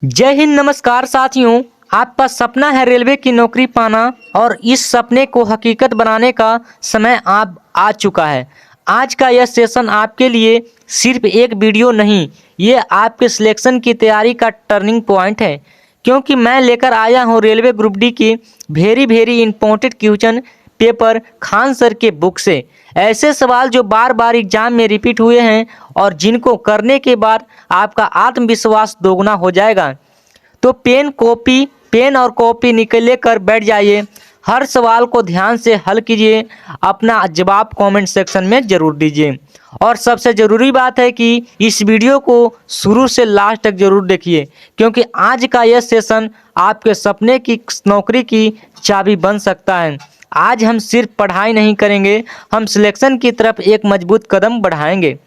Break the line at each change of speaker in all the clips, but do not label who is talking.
जय हिंद, नमस्कार साथियों। आपका सपना है रेलवे की नौकरी पाना और इस सपने को हकीकत बनाने का समय अब आ चुका है। आज का यह सेशन आपके लिए सिर्फ एक वीडियो नहीं, ये आपके सिलेक्शन की तैयारी का टर्निंग पॉइंट है। क्योंकि मैं लेकर आया हूँ रेलवे ग्रुप डी की very important question paper Khan sir के बुक से। ऐसे सवाल जो बार बार एग्जाम में रिपीट हुए हैं और जिनको करने के बाद आपका आत्मविश्वास दोगुना हो जाएगा। तो पेन और कॉपी निकल लेकर बैठ जाइए। हर सवाल को ध्यान से हल कीजिए, अपना जवाब कमेंट सेक्शन में ज़रूर दीजिए। और सबसे ज़रूरी बात है कि इस वीडियो को शुरू से लास्ट तक ज़रूर देखिए, क्योंकि आज का यह सेशन आपके सपने की नौकरी की चाबी बन सकता है। आज हम सिर्फ पढ़ाई नहीं करेंगे, हम सिलेक्शन की तरफ एक मजबूत कदम बढ़ाएंगे।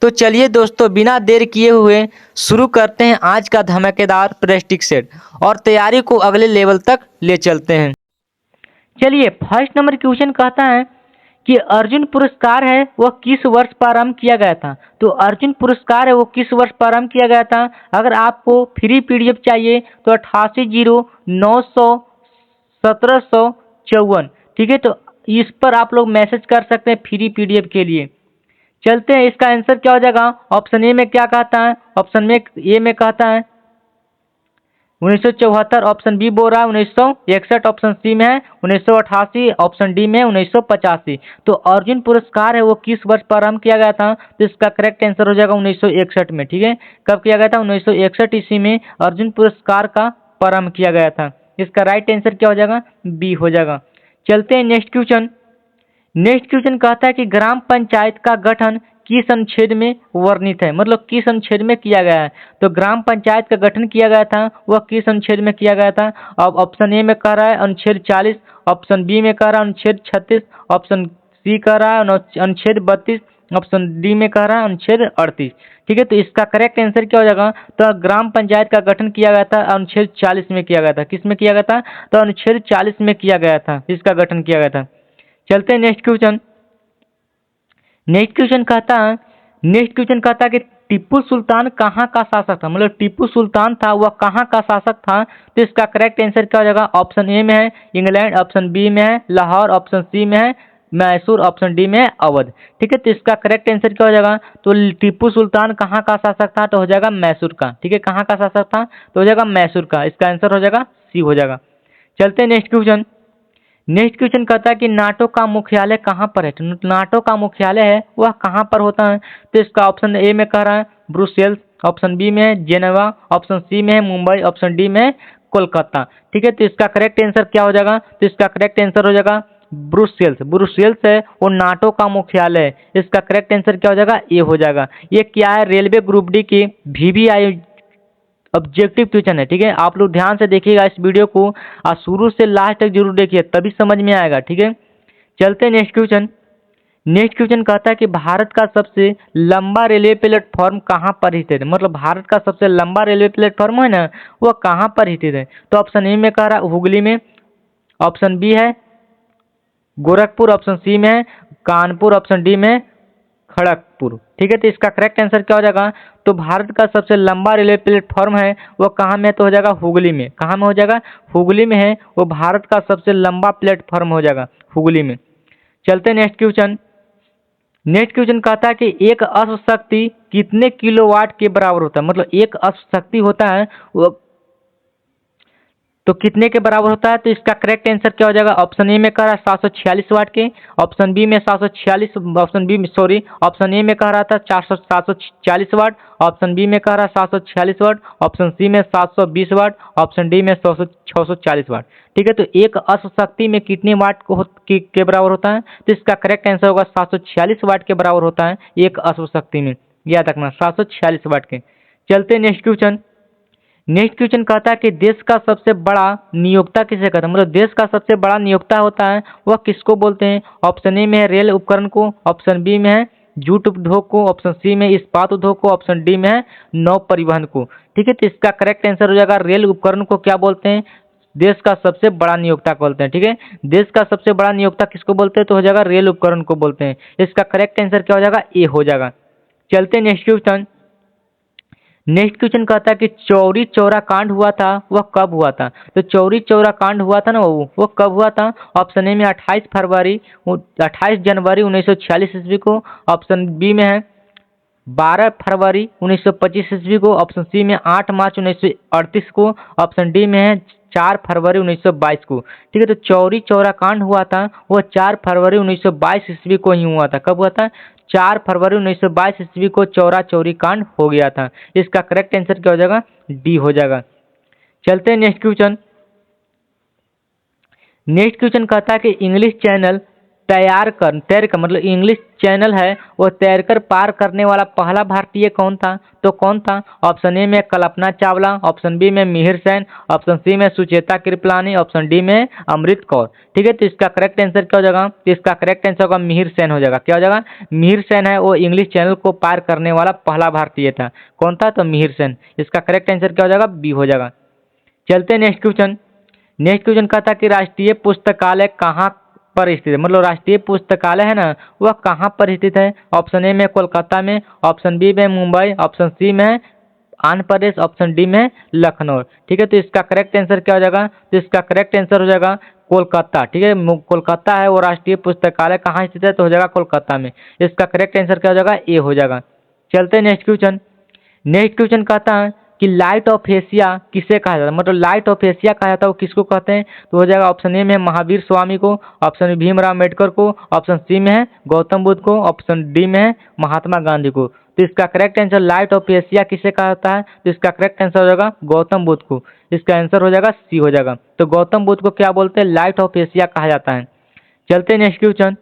तो चलिए दोस्तों, बिना देर किए हुए शुरू करते हैं आज का धमाकेदार प्रैक्टिस सेट और तैयारी को अगले लेवल तक ले चलते हैं। चलिए, फर्स्ट नंबर क्वेश्चन कहता है कि अर्जुन पुरस्कार है वह किस वर्ष प्रारंभ किया गया था। तो अर्जुन पुरस्कार है वो किस वर्ष प्रारंभ किया गया था। अगर आपको फ्री पीडीएफ चाहिए तो 8809001754, ठीक है। तो इस पर आप लोग मैसेज कर सकते हैं फ्री पीडीएफ के लिए। चलते हैं, इसका आंसर क्या हो जाएगा। ऑप्शन ए में क्या कहता है, ऑप्शन में ए में कहता है 1974, ऑप्शन बी बोल रहा है 1961, ऑप्शन सी में है 1988, ऑप्शन डी में 1985। तो अर्जुन पुरस्कार है वो किस वर्ष प्रारंभ किया गया था। तो इसका करेक्ट आंसर हो जाएगा 1961 में, ठीक है। कब किया गया था, 1961 ईस्वी में अर्जुन पुरस्कार का प्रारंभ किया गया था। इसका राइट आंसर क्या हो जाएगा, बी हो जाएगा। चलते हैं नेक्स्ट क्वेश्चन। नेक्स्ट क्वेश्चन कहता है कि ग्राम पंचायत का गठन किस अनुच्छेद में वर्णित है, मतलब किस अनुच्छेद में किया गया है। तो ग्राम पंचायत का गठन किया गया था वह किस अनुच्छेद में किया गया था। अब ऑप्शन ए में कह रहा है अनुच्छेद 40, ऑप्शन बी में कह रहा है अनुच्छेद 36, ऑप्शन सी कह रहा है अनुच्छेद 32, ऑप्शन डी में कह रहा है अनुच्छेद 38, ठीक है। तो इसका करेक्ट आंसर क्या हो जाएगा। तो ग्राम पंचायत का गठन किया गया था अनुच्छेद 40 में किया गया था। किस में किया गया था, तो अनुच्छेद 40 में किया गया था, इसका गठन किया गया था। चलते हैं नेक्स्ट क्वेश्चन। नेक्स्ट क्वेश्चन कहता है कि टीपू सुल्तान कहाँ का शासक था, मतलब टीपू सुल्तान था वह कहाँ का शासक था। तो इसका करेक्ट आंसर क्या हो जाएगा। ऑप्शन ए में है इंग्लैंड, ऑप्शन बी में है लाहौर, ऑप्शन सी में है मैसूर, ऑप्शन डी में है अवध, ठीक है। तो इसका करेक्ट आंसर क्या हो जाएगा। तो टीपू सुल्तान कहाँ का शासक था, तो हो जाएगा मैसूर का, ठीक है। कहाँ का शासक था, तो हो जाएगा मैसूर का। इसका आंसर हो जाएगा सी हो जाएगा। चलते हैं नेक्स्ट क्वेश्चन। नेक्स्ट क्वेश्चन कहता है कि नाटो का मुख्यालय कहाँ पर है। तो नाटो का मुख्यालय है वह कहाँ पर होता है। तो इसका ऑप्शन ए में कह रहा है ब्रुसेल्स, ऑप्शन बी में है जेनेवा, ऑप्शन सी में है मुंबई, ऑप्शन डी में है कोलकाता, ठीक है। तो इसका करेक्ट आंसर क्या हो जाएगा। तो इसका करेक्ट आंसर हो जाएगा ब्रुसेल्स। ब्रुसेल्स है वो नाटो का मुख्यालय है। इसका करेक्ट आंसर क्या हो जाएगा, ए हो जाएगा। ये क्या है, रेलवे ग्रुप डी की VVI ऑब्जेक्टिव क्वेश्चन है, ठीक है। आप लोग ध्यान से देखिएगा इस वीडियो को और शुरू से लास्ट तक जरूर देखिए, तभी समझ में आएगा, ठीक है। चलते हैं नेक्स्ट क्वेश्चन। नेक्स्ट क्वेश्चन कहता है कि भारत का सबसे लंबा रेलवे प्लेटफॉर्म कहाँ पर स्थित है, मतलब भारत का सबसे लंबा रेलवे प्लेटफॉर्म है ना वह कहाँ पर स्थित है। तो ऑप्शन ए में कह रहा है हुगली में, ऑप्शन बी है गोरखपुर, ऑप्शन सी में है कानपुर, ऑप्शन डी में है खड़गपुर, ठीक है। तो इसका करेक्ट आंसर क्या हो जाएगा। तो भारत का सबसे लंबा रेलवे प्लेटफॉर्म है वो कहाँ में, तो हो जाएगा हुगली में। कहाँ में हो जाएगा, हुगली में है वो भारत का सबसे लंबा प्लेटफॉर्म हो जाएगा हुगली में। चलते हैं नेक्स्ट क्वेश्चन। नेक्स्ट क्वेश्चन कहता है कि एक अश्व शक्ति कितने किलोवाट के बराबर होता है, मतलब एक अश्व शक्ति होता है वो तो कितने के बराबर होता है। तो इसका करेक्ट आंसर क्या हो जाएगा। ऑप्शन ए में कह रहा है 746 वाट के, ऑप्शन बी में 746, ऑप्शन ए में कह रहा था 740 वाट, ऑप्शन बी में कह रहा है 746 वाट, ऑप्शन सी में 720 वाट, ऑप्शन डी में 640 वाट, ठीक है। तो एक अश्व शक्ति में कितने वाट के बराबर होता है। तो इसका करेक्ट आंसर होगा 746 वाट के बराबर होता है एक अश्व शक्ति में, याद रखना 746 वाट के। चलते नेक्स्ट क्वेश्चन। नेक्स्ट क्वेश्चन कहता है कि देश का सबसे बड़ा नियोक्ता किसे कहते हैं, मतलब देश का सबसे बड़ा नियोक्ता होता है वह किसको बोलते हैं। ऑप्शन ए में है रेल उपकरण को, ऑप्शन बी में है जूट उद्योग को, ऑप्शन सी में इस्पात उद्योग को, ऑप्शन डी में है नौ परिवहन को, ठीक है। तो इसका करेक्ट आंसर हो जाएगा रेल उपकरण को क्या बोलते हैं, देश का सबसे बड़ा नियोक्ता बोलते हैं, ठीक है। देश का सबसे बड़ा नियोक्ता किसको बोलते हैं, तो हो जाएगा रेल उपकरण को बोलते हैं। इसका करेक्ट आंसर क्या हो जाएगा, ए हो जाएगा। चलते नेक्स्ट क्वेश्चन। नेक्स्ट क्वेश्चन कहता है कि चौरी चौरा कांड हुआ था वह कब हुआ था। तो चौरी चौरा कांड हुआ था ना वो कब हुआ था। ऑप्शन ए में 28 जनवरी 1946 ईस्वी को। ऑप्शन बी में है 12 फरवरी 1925 ईस्वी को। ऑप्शन सी में 8 मार्च 1938 को। ऑप्शन डी में है 4 फरवरी 1922 को। ठीक है, तो चौरी चौरा कांड हुआ था वो 4 फरवरी 1922 ईस्वी को ही हुआ था। कब हुआ था? 4 फरवरी 1922 ईस्वी को चौरा चौरी कांड हो गया था। इसका करेक्ट आंसर क्या हो जाएगा? डी हो जाएगा। चलते हैं नेक्स्ट क्वेश्चन। नेक्स्ट क्वेश्चन कहता है कि इंग्लिश चैनल तैर कर मतलब इंग्लिश चैनल है वो तैर कर पार करने वाला पहला भारतीय कौन था। तो कौन था? ऑप्शन ए में कल्पना चावला। ऑप्शन बी में मिहिर सेन। ऑप्शन सी में सुचेता कृपलानी। ऑप्शन डी में अमृत कौर। ठीक है, तो इसका करेक्ट आंसर क्या हो जाएगा? तो इसका करेक्ट आंसर होगा मिहिर सेन हो जाएगा। क्या हो जाएगा? मिहिर सेन है वो इंग्लिश चैनल को पार करने वाला पहला भारतीय था। कौन था? तो मिहिर सेन। इसका करेक्ट आंसर क्या हो जाएगा? बी हो जाएगा। चलते हैं नेक्स्ट क्वेश्चन। नेक्स्ट क्वेश्चन कहता कि राष्ट्रीय पुस्तकालय कहाँ पर स्थित है। मतलब राष्ट्रीय पुस्तकालय है ना वह कहाँ पर स्थित है। ऑप्शन ए में कोलकाता में। ऑप्शन बी में मुंबई। ऑप्शन सी में आंध्र प्रदेश। ऑप्शन डी में लखनऊ। ठीक है, तो इसका करेक्ट आंसर क्या हो जाएगा? तो इसका करेक्ट आंसर हो जाएगा कोलकाता। ठीक है, कोलकाता है वो राष्ट्रीय पुस्तकालय कहाँ स्थित है, तो हो जाएगा कोलकाता में। इसका करेक्ट आंसर क्या हो जाएगा? ए हो जाएगा। चलते हैं नेक्स्ट क्वेश्चन। नेक्स्ट क्वेश्चन कहता है कि लाइट ऑफ एशिया किसे कहा जाता है। मतलब लाइट ऑफ एशिया कहा जाता है वो किसको कहते हैं। तो हो जाएगा ऑप्शन ए में महावीर स्वामी को। ऑप्शन बी भीमराव अम्बेडकर को। ऑप्शन सी में है गौतम बुद्ध को। ऑप्शन डी में है महात्मा गांधी को। तो इसका correct answer light of Asia किसे कहा जाता है, तो इसका करेक्ट आंसर हो जाएगा गौतम बुद्ध को। इसका आंसर हो जाएगा सी हो जाएगा। तो गौतम बुद्ध को क्या बोलते हैं? लाइट ऑफ एशिया कहा जाता है। चलते हैं नेक्स्ट क्वेश्चन।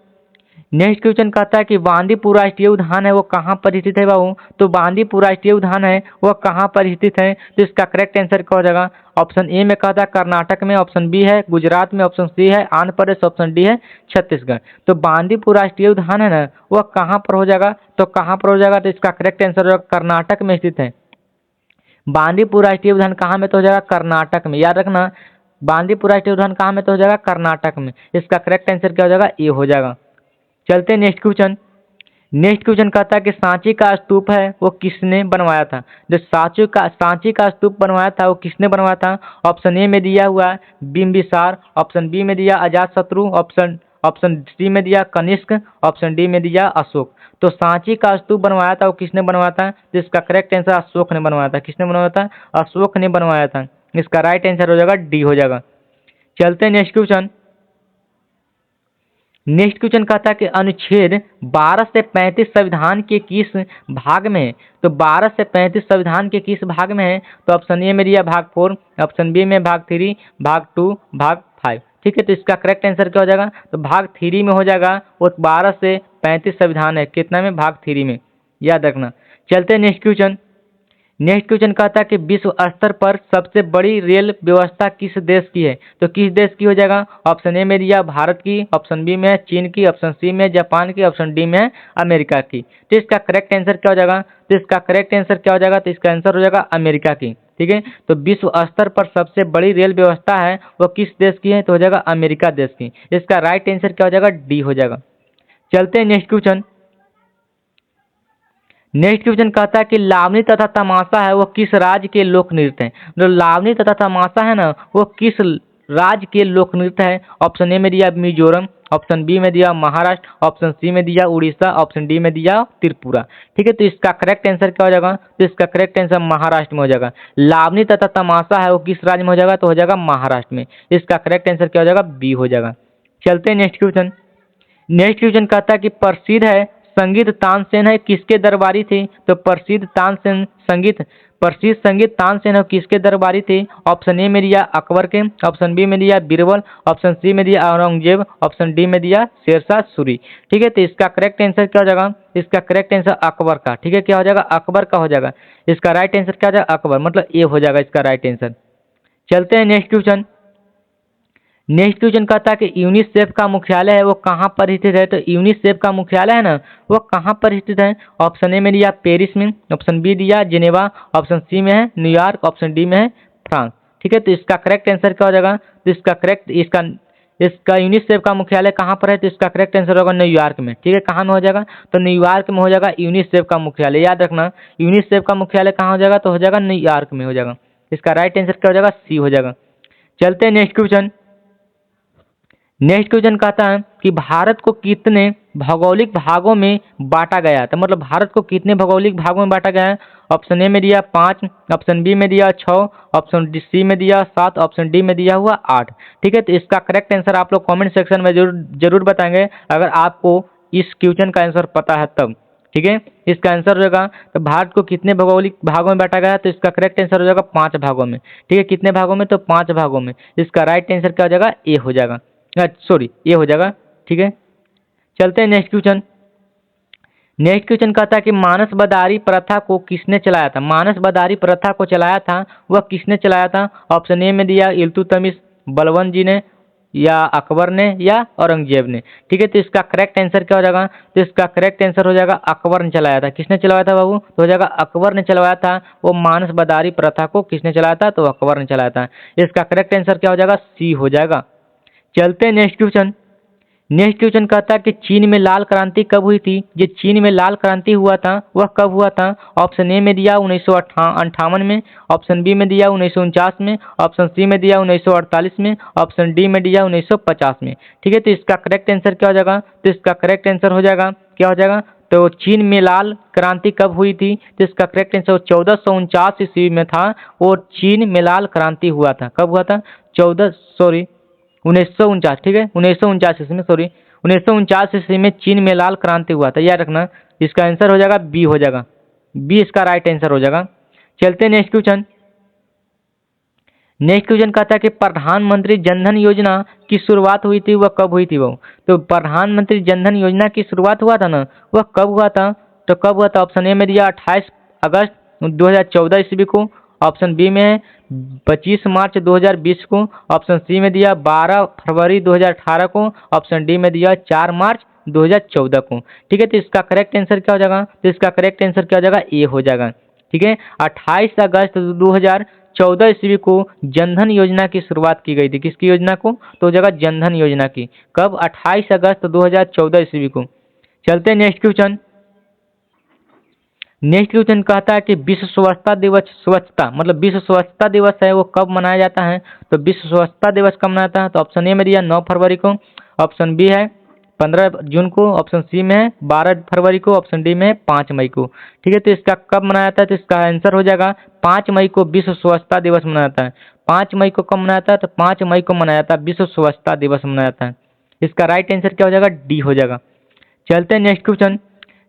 नेक्स्ट क्वेश्चन कहता है कि बांदीपुर राष्ट्रीय उद्यान है वो कहाँ पर स्थित है बाबू। तो बांदीपुर राष्ट्रीय उद्यान है वो कहाँ पर स्थित है, तो इसका करेक्ट आंसर क्या हो जाएगा? ऑप्शन ए में कहता है कर्नाटक में। ऑप्शन बी है गुजरात में। ऑप्शन सी है आंध्र प्रदेश। ऑप्शन डी है छत्तीसगढ़। तो बांदीपुर राष्ट्रीय उद्यान है ना वह कहाँ पर हो जाएगा, तो कहाँ पर हो जाएगा? तो इसका करेक्ट आंसर हो जाएगा कर्नाटक में स्थित है। बांदीपुर राष्ट्रीय उद्यान कहाँ में, तो हो जाएगा कर्नाटक में। याद रखना, बांदीपुर राष्ट्रीय उद्यान कहाँ में, तो हो जाएगा कर्नाटक में। इसका करेक्ट आंसर क्या हो जाएगा? ए हो जाएगा। चलते हैं नेक्स्ट क्वेश्चन। नेक्स्ट क्वेश्चन कहता है कि सांची का स्तूप है वो किसने बनवाया था। जो सांची का स्तूप बनवाया था वो किसने बनवाया था। ऑप्शन ए में दिया हुआ है बिम्बिसार। ऑप्शन बी में दिया अजातशत्रु। ऑप्शन सी में दिया कनिष्क। ऑप्शन डी में दिया अशोक। तो सांची का स्तूप बनवाया था वो किसने बनवाया था, तो इसका करेक्ट आंसर अशोक ने बनवाया था। किसने बनवाया था? अशोक ने बनवाया था। इसका राइट आंसर हो जाएगा डी हो जाएगा। चलते हैं नेक्स्ट क्वेश्चन। नेक्स्ट क्वेश्चन कहता है कि अनुच्छेद 12 से 35 संविधान के किस भाग में है। तो 12 से 35 संविधान के किस भाग में है, तो ऑप्शन ए में दिया भाग 4। ऑप्शन बी में भाग 3, भाग 2, भाग 5। ठीक है, तो इसका करेक्ट आंसर क्या हो जाएगा? तो भाग 3 में हो जाएगा। वो 12 से 35 संविधान है कितना में, भाग 3 में। याद रखना। चलते हैं नेक्स्ट क्वेश्चन। नेक्स्ट क्वेश्चन कहता है कि विश्व स्तर पर सबसे बड़ी रेल व्यवस्था किस देश की है, तो किस देश की हो जाएगा। ऑप्शन ए में दिया भारत की। ऑप्शन बी में है चीन की। ऑप्शन सी में जापान की। ऑप्शन डी में है अमेरिका की। तो इसका करेक्ट आंसर क्या हो जाएगा? तो इसका करेक्ट आंसर क्या हो जाएगा? तो इसका आंसर हो जाएगा अमेरिका की। ठीक है, तो विश्व स्तर पर सबसे बड़ी रेल व्यवस्था है वो किस देश की है, तो हो जाएगा अमेरिका देश की। इसका राइट आंसर क्या हो जाएगा? डी हो जाएगा। चलते हैं नेक्स्ट क्वेश्चन। नेक्स्ट क्वेश्चन कहता है कि लावनी तथा तमाशा है वो किस राज्य के लोक नृत्य है। जो लावनी तथा तमाशा है ना वो किस राज्य के लोक नृत्य है। ऑप्शन ए में दिया मिजोरम। ऑप्शन बी में दिया महाराष्ट्र। ऑप्शन सी में दिया उड़ीसा। ऑप्शन डी में दिया त्रिपुरा। ठीक है, तो इसका करेक्ट आंसर क्या हो जाएगा? तो इसका करेक्ट आंसर महाराष्ट्र में हो जाएगा। लावनी तथा तमाशा है वो किस राज्य में हो जाएगा, तो हो जाएगा महाराष्ट्र में। इसका करेक्ट आंसर क्या हो जाएगा? बी हो जाएगा। चलते हैं नेक्स्ट क्वेश्चन। नेक्स्ट क्वेश्चन कहता है कि प्रसिद्ध है संगीत तानसेन है किसके दरबारी थे, तो प्रसिद्ध संगीत तानसेन है किसके दरबारी थे। ऑप्शन ए में दिया अकबर के। ऑप्शन बी में दिया बीरबल। ऑप्शन सी में दिया औरंगजेब। ऑप्शन डी में दिया शेरशाह सूरी। ठीक है, तो इसका करेक्ट आंसर क्या हो जाएगा? इसका करेक्ट आंसर अकबर का। ठीक है, क्या हो जाएगा? अकबर का हो जाएगा। इसका राइट आंसर क्या हो जाएगा? अकबर, मतलब ए हो जाएगा इसका राइट आंसर। चलते हैं नेक्स्ट क्वेश्चन। नेक्स्ट क्वेश्चन कहता है कि यूनिसेफ का मुख्यालय है वो कहाँ पर स्थित है, तो यूनिसेफ का मुख्यालय है ना वो कहाँ पर स्थित है। ऑप्शन ए में दिया पेरिस में। ऑप्शन बी दिया जिनेवा। ऑप्शन सी में है न्यूयॉर्क। ऑप्शन डी में है फ्रांस। ठीक है, तो इसका करेक्ट आंसर क्या हो जाएगा? तो इसका इसका यूनिसेफ का मुख्यालय कहाँ पर है? तो इसका करेक्ट आंसर होगा न्यूयॉर्क में। ठीक है, कहाँ में हो जाएगा? तो न्यूयॉर्क में हो जाएगा यूनिसेफ का मुख्यालय। याद रखना, यूनिसेफ का मुख्यालय कहाँ हो जाएगा? तो हो जाएगा न्यूयॉर्क में हो जाएगा। इसका राइट आंसर क्या हो जाएगा? सी हो जाएगा। चलते हैं नेक्स्ट क्वेश्चन। नेक्स्ट क्वेश्चन कहता है कि भारत को कितने भौगोलिक भागों में बांटा गया? तो मतलब भारत को कितने भौगोलिक भागों में बांटा गया है? ऑप्शन ए में दिया 5, ऑप्शन बी में दिया 6, ऑप्शन सी में दिया 7, ऑप्शन डी में दिया हुआ 8। ठीक है, तो इसका करेक्ट आंसर आप लोग कमेंट सेक्शन में जरूर बताएंगे अगर आपको इस क्वेश्चन का आंसर पता है तब। ठीक है, इसका आंसर हो जाएगा, तो भारत को कितने भौगोलिक भागों में बांटा गया? तो इसका करेक्ट आंसर हो जाएगा 5 भागों में। ठीक है, कितने भागों में? तो 5 भागों में। इसका राइट आंसर क्या हो जाएगा? ए हो जाएगा, सॉरी ये हो जाएगा। ठीक है, चलते हैं नेक्स्ट क्वेश्चन। नेक्स्ट क्वेश्चन कहता है कि मानस बदारी प्रथा को किसने चलाया था? मानस बदारी प्रथा को चलाया था वह किसने चलाया था? ऑप्शन ए में दिया इल्तुतमिश बलबन जी ने, या अकबर ने, या औरंगजेब ने। ठीक है, तो इसका करेक्ट आंसर क्या हो जाएगा? तो इसका करेक्ट आंसर हो जाएगा अकबर ने चलाया था। किसने चलाया था बाबू? तो हो जाएगा अकबर ने चलवाया था। वो मानस बदारी प्रथा को किसने चलाया था? तो अकबर ने चलाया था। इसका करेक्ट आंसर क्या हो जाएगा? सी हो जाएगा। चलते हैं नेक्स्ट क्वेश्चन। नेक्स्ट क्वेश्चन कहता है कि चीन में लाल क्रांति कब हुई थी? ये चीन में लाल क्रांति हुआ था वह कब हुआ था? ऑप्शन ए में दिया 1958 में, ऑप्शन बी में दिया 1949 में, ऑप्शन सी में दिया 1948 में, ऑप्शन डी में दिया 1950 में। ठीक है, तो इसका करेक्ट आंसर क्या हो जाएगा? तो इसका करेक्ट आंसर हो जाएगा, क्या हो जाएगा? तो चीन में लाल क्रांति कब हुई थी? तो इसका करेक्ट आंसर 1449 ईस्वी में था और चीन में लाल क्रांति हुआ था। कब हुआ था? 1949। ठीक है, 1949 ईस्वी में, सॉरी 1949 ईस्वी में चीन में लाल क्रांति हुआ था। याद रखना, इसका आंसर हो जाएगा बी हो जाएगा। बी इसका राइट आंसर हो जाएगा। चलते हैं नेक्स्ट क्वेश्चन। नेक्स्ट क्वेश्चन कहता है कि प्रधानमंत्री जनधन योजना की शुरुआत हुई थी वह कब हुई थी? वो तो प्रधानमंत्री जनधन योजना की शुरुआत हुआ था ना, वह कब हुआ था? तो कब हुआ था? ऑप्शन ए में दिया 28 अगस्त 2014 ईस्वी को, ऑप्शन बी में 25 मार्च 2020 को, ऑप्शन सी में दिया 12 फरवरी 2018 को, ऑप्शन डी में दिया 4 मार्च 2014 को। ठीक है, तो इसका करेक्ट आंसर क्या हो जाएगा? तो इसका करेक्ट आंसर क्या हो जाएगा? ए हो जाएगा। ठीक है, 28 अगस्त 2014 ईस्वी को जनधन योजना की शुरुआत की गई थी। किसकी योजना को? तो हो जाएगा जनधन योजना की। कब? 28 अगस्त 2014 ईस्वी को। चलते हैं नेक्स्ट क्वेश्चन। नेक्स्ट क्वेश्चन कहता है कि विश्व स्वच्छता दिवस, स्वच्छता मतलब विश्व स्वच्छता दिवस है वो कब मनाया जाता है? तो विश्व स्वच्छता दिवस कब मनाता है? तो ऑप्शन ए में दिया 9 फरवरी को, ऑप्शन बी है 15 जून को, ऑप्शन सी में है 12 फरवरी को, ऑप्शन डी में है 5 मई को। ठीक है, तो इसका कब मनाया जाता है? तो इसका आंसर हो जाएगा 5 मई को विश्व स्वच्छता दिवस मनाया जाता है। 5 मई को कब मनाया जाता है? तो 5 मई को मनाया जाता है, विश्व स्वच्छता दिवस मनाया जाता है। इसका राइट आंसर क्या हो जाएगा? डी हो जाएगा। चलते हैं नेक्स्ट क्वेश्चन।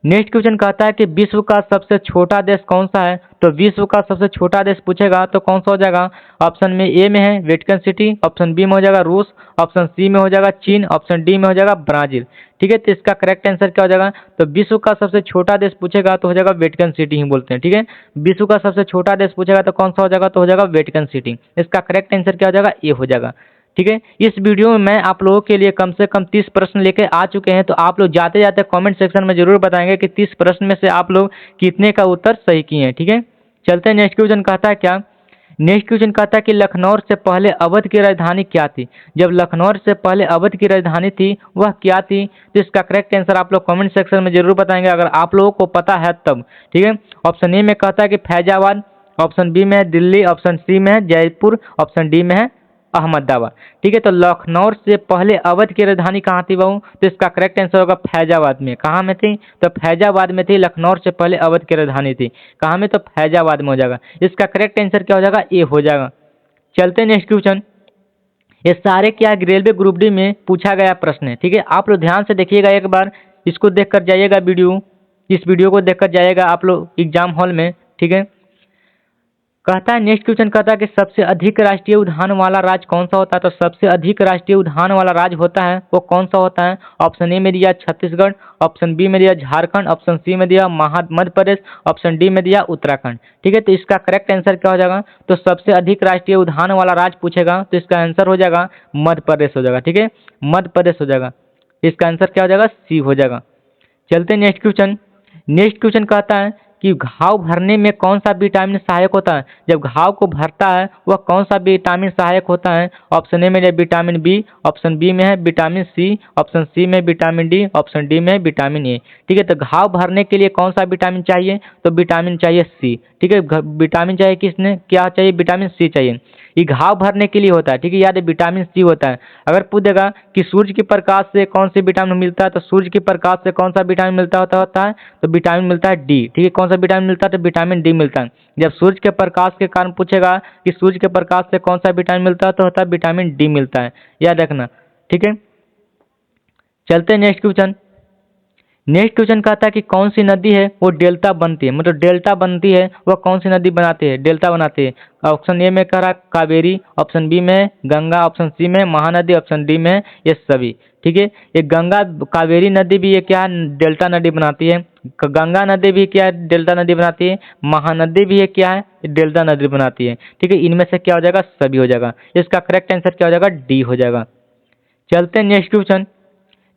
नेक्स्ट क्वेश्चन कहता है कि विश्व का सबसे छोटा देश कौन सा है? तो विश्व का सबसे छोटा देश पूछेगा तो कौन सा हो जाएगा? ऑप्शन में ए में है वेटिकन सिटी, ऑप्शन बी में हो जाएगा रूस, ऑप्शन सी में हो जाएगा चीन, ऑप्शन डी में हो जाएगा ब्राजील। ठीक है, तो इसका करेक्ट आंसर क्या हो जाएगा? तो विश्व का सबसे छोटा देश पूछेगा तो हो जाएगा वेटिकन सिटी ही बोलते हैं। ठीक है, विश्व का सबसे छोटा देश पूछेगा तो कौन सा हो जाएगा? तो हो जाएगा वेटिकन सिटी। इसका करेक्ट आंसर क्या हो जाएगा? ए हो जाएगा। ठीक है, इस वीडियो में मैं आप लोगों के लिए कम से कम 30 प्रश्न लेके आ चुके हैं, तो आप लोग जाते जाते कमेंट सेक्शन में जरूर बताएंगे कि 30 प्रश्न में से आप लोग कितने का उत्तर सही किए हैं। ठीक है, चलते हैं नेक्स्ट क्वेश्चन कहता है क्या? नेक्स्ट क्वेश्चन कहता है कि लखनऊ से पहले अवध की राजधानी क्या थी? जब लखनऊ से पहले अवध की राजधानी थी वह क्या थी? तो इसका करेक्ट आंसर आप लोग कमेंट सेक्शन में जरूर बताएंगे अगर आप लोगों को पता है तब। ठीक है, ऑप्शन ए में कहता है कि फैजाबाद, ऑप्शन बी में है दिल्ली, ऑप्शन सी में है जयपुर, ऑप्शन डी में है अहमदाबाद। ठीक है, तो लखनऊ से पहले अवध की राजधानी कहाँ थी बहू? तो इसका करेक्ट आंसर होगा फैजाबाद में। कहाँ में थी? तो फैजाबाद में थी। लखनऊ से पहले अवध की राजधानी थी कहाँ में? तो फैजाबाद में हो जाएगा। इसका करेक्ट आंसर क्या हो जाएगा? ए हो जाएगा। चलते हैं नेक्स्ट क्वेश्चन। ये सारे क्या रेलवे ग्रुप डी में पूछा गया प्रश्न है। ठीक है, आप लोग ध्यान से देखिएगा, एक बार इसको देख कर जाइएगा, इस वीडियो को देख कर जाइएगा आप लोग एग्जाम हॉल में। ठीक है, कहता है नेक्स्ट क्वेश्चन कहता है कि सबसे अधिक राष्ट्रीय उद्यान वाला राज्य कौन सा होता है? तो सबसे अधिक राष्ट्रीय उद्यान वाला राज्य होता है वो कौन सा होता है? ऑप्शन ए में दिया छत्तीसगढ़, ऑप्शन बी में दिया झारखंड, ऑप्शन सी में दिया मध्य प्रदेश, ऑप्शन डी में दिया उत्तराखंड। ठीक है, तो इसका करेक्ट आंसर क्या हो जाएगा? तो सबसे अधिक राष्ट्रीय उद्यान वाला राज्य पूछेगा तो इसका आंसर हो जाएगा मध्य प्रदेश हो जाएगा। ठीक है, मध्य प्रदेश हो जाएगा। इसका आंसर क्या हो जाएगा? सी हो जाएगा। चलते हैं नेक्स्ट क्वेश्चन। नेक्स्ट क्वेश्चन कहता है कि घाव भरने में कौन सा विटामिन सहायक होता है। जब घाव को भरता है वह कौन सा विटामिन सहायक होता है। ऑप्शन ए में है विटामिन बी, ऑप्शन बी में है विटामिन सी, ऑप्शन सी में विटामिन डी, ऑप्शन डी में है विटामिन ए। ठीक है, तो घाव भरने के लिए कौन सा विटामिन चाहिए, तो विटामिन चाहिए सी। ठीक है, विटामिन चाहिए किसने, क्या चाहिए, विटामिन सी चाहिए। ये घाव भरने के लिए होता है। ठीक है, याद है विटामिन सी होता है। अगर पूछ देगा कि सूर्य के प्रकाश से कौन से विटामिन मिलता है, तो सूर्य के प्रकाश से कौन सा विटामिन मिलता होता है, तो विटामिन मिलता है डी। ठीक है, कौन सा विटामिन मिलता है, तो विटामिन डी मिलता है। जब सूर्य के प्रकाश के कारण पूछेगा कि सूर्य के प्रकाश से कौन सा विटामिन मिलता है, तो होता है विटामिन डी मिलता है, याद रखना। ठीक है, चलते हैं नेक्स्ट क्वेश्चन। नेक्स्ट क्वेश्चन कहता है कि कौन सी नदी है वो डेल्टा बनती है, मतलब डेल्टा बनती है वह कौन सी नदी बनाती है, डेल्टा बनाती है। ऑप्शन ए में कह रहा कावेरी, ऑप्शन बी में गंगा, ऑप्शन सी में महानदी, ऑप्शन डी में ये सभी। ठीक है, ये गंगा कावेरी नदी भी ये क्या डेल्टा नदी बनाती है, गंगा नदी भी क्या डेल्टा नदी बनाती है, महानदी भी ये क्या है डेल्टा नदी बनाती है। ठीक है, इनमें से क्या हो जाएगा, सभी हो जाएगा। इसका करेक्ट आंसर क्या हो जाएगा, डी हो जाएगा। चलते हैं नेक्स्ट क्वेश्चन।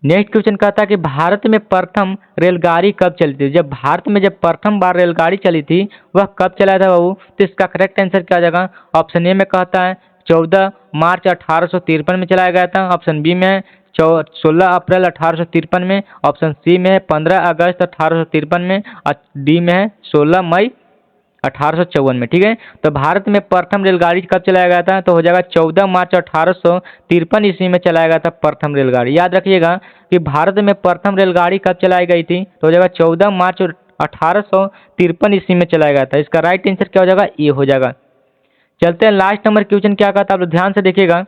नेक्स्ट क्वेश्चन कहता है कि भारत में प्रथम रेलगाड़ी कब चली थी। जब भारत में जब प्रथम बार रेलगाड़ी चली थी वह कब चला था बाबू, तो इसका करेक्ट आंसर क्या आ जाएगा। ऑप्शन ए में कहता है 14 मार्च 1853 में चलाया गया था, ऑप्शन बी में 16 अप्रैल 1853 में, ऑप्शन सी में 15 अगस्त 1853 में, और डी में है 16 मई 1854 में। ठीक है, तो भारत में प्रथम रेलगाड़ी कब चलाया गया था, तो हो जाएगा 14 मार्च 1853 ईस्वी में चलाया गया था प्रथम रेलगाड़ी। याद रखिएगा कि भारत में प्रथम रेलगाड़ी कब चलाई गई थी, तो हो जाएगा 14 मार्च 1853 ईस्वी में चलाया गया था। इसका राइट आंसर क्या हो जाएगा, ए हो जाएगा। चलते हैं लास्ट नंबर क्वेश्चन क्या कहता है, आप लोग ध्यान से देखिएगा।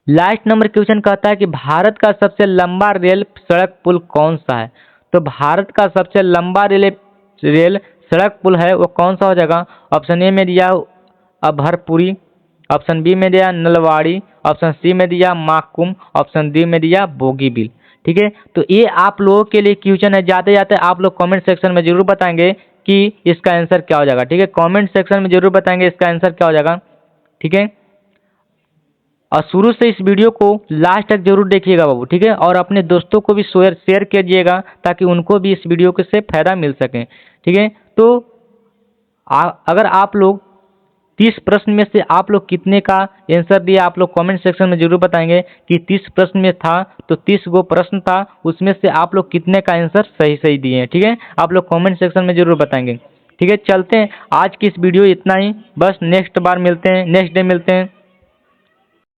लास्ट नंबर क्वेश्चन कहता है कि भारत का सबसे लंबा रेल सड़क पुल कौन सा है। तो भारत का सबसे लंबा रेल सड़क पुल है वो कौन सा हो जाएगा। ऑप्शन ए में दिया अभरपुरी, ऑप्शन बी में दिया नलवाड़ी, ऑप्शन सी में दिया माकुम, ऑप्शन डी में दिया बोगीबिल। ठीक है, तो ये आप लोगों के लिए क्वेश्चन है। जाते जाते आप लोग कमेंट सेक्शन में जरूर बताएंगे कि इसका आंसर क्या हो जाएगा। ठीक है, कमेंट सेक्शन में जरूर बताएंगे इसका आंसर क्या हो जाएगा। ठीक है, और शुरू से इस वीडियो को लास्ट तक जरूर देखिएगा बाबू। ठीक है, और अपने दोस्तों को भी शेयर कीजिएगा ताकि उनको भी इस वीडियो के से फायदा मिल सके। ठीक है, तो अगर आप लोग 30 प्रश्न में से आप लोग कितने का आंसर दिया आप लोग कमेंट सेक्शन में जरूर बताएंगे कि 30 प्रश्न में था तो 30 गो प्रश्न था, उसमें से आप लोग कितने का आंसर सही दिए हैं। ठीक है, आप लोग कमेंट सेक्शन में जरूर बताएंगे। ठीक है, चलते हैं, आज की इस वीडियो इतना ही, बस नेक्स्ट बार मिलते हैं, नेक्स्ट डे मिलते हैं।